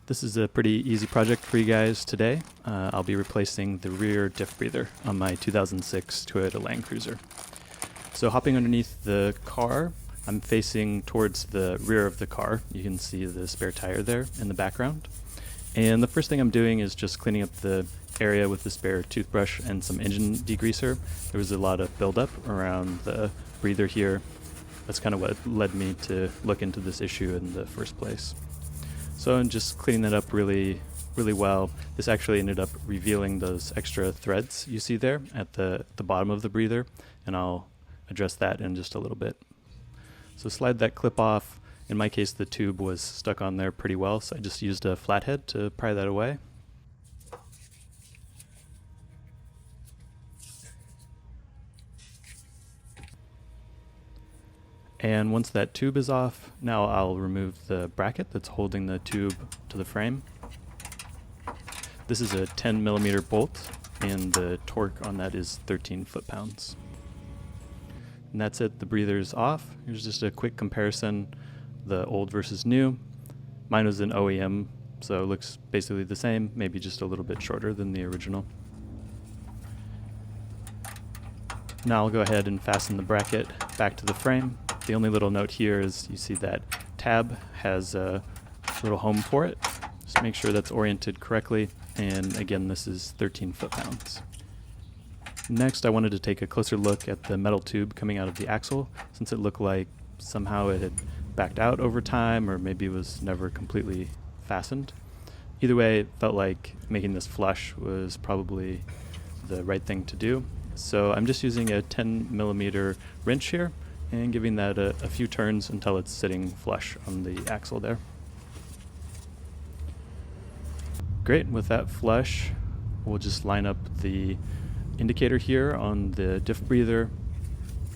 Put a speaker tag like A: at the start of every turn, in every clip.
A: This is a pretty easy project for you guys today. I'll be replacing the rear diff breather on my 2006 Toyota Land Cruiser. So hopping underneath the car, I'm facing towards the rear of the car. You can see the spare tire there in the background. And the first thing I'm doing is just cleaning up the area with the spare toothbrush and some engine degreaser. There was a lot of buildup around the breather here. That's kind of what led me to look into this issue in the first place. So I'm just cleaning that up really well. This actually ended up revealing those extra threads you see there at the bottom of the breather, and I'll address that in just a little bit. So slide that clip off. In my case, the tube was stuck on there pretty well, so I just used a flathead to pry that away. And once that tube is off, now I'll remove the bracket that's holding the tube to the frame. This is a 10mm bolt, and the torque on that is 13 foot-pounds. And that's it, the breather's off. Here's just a quick comparison, the old versus new. Mine was an OEM, so it looks basically the same, maybe just a little bit shorter than the original. Now I'll go ahead and fasten the bracket back to the frame. The only little note here is you see that tab has a little home for it. Just make sure that's oriented correctly, and again, this is 13 foot-pounds. Next, I wanted to take a closer look at the metal tube coming out of the axle, since it looked like somehow it had backed out over time, or maybe was never completely fastened. Either way, it felt like making this flush was probably the right thing to do. So I'm just using a 10mm wrench here and giving that a few turns until it's sitting flush on the axle there. Great, with that flush, we'll just line up the indicator here on the diff breather,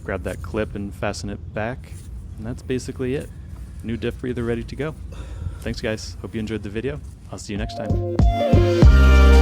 A: grab that clip and fasten it back, and that's basically it. New diff breather ready to go. Thanks guys, hope you enjoyed the video. I'll see you next time.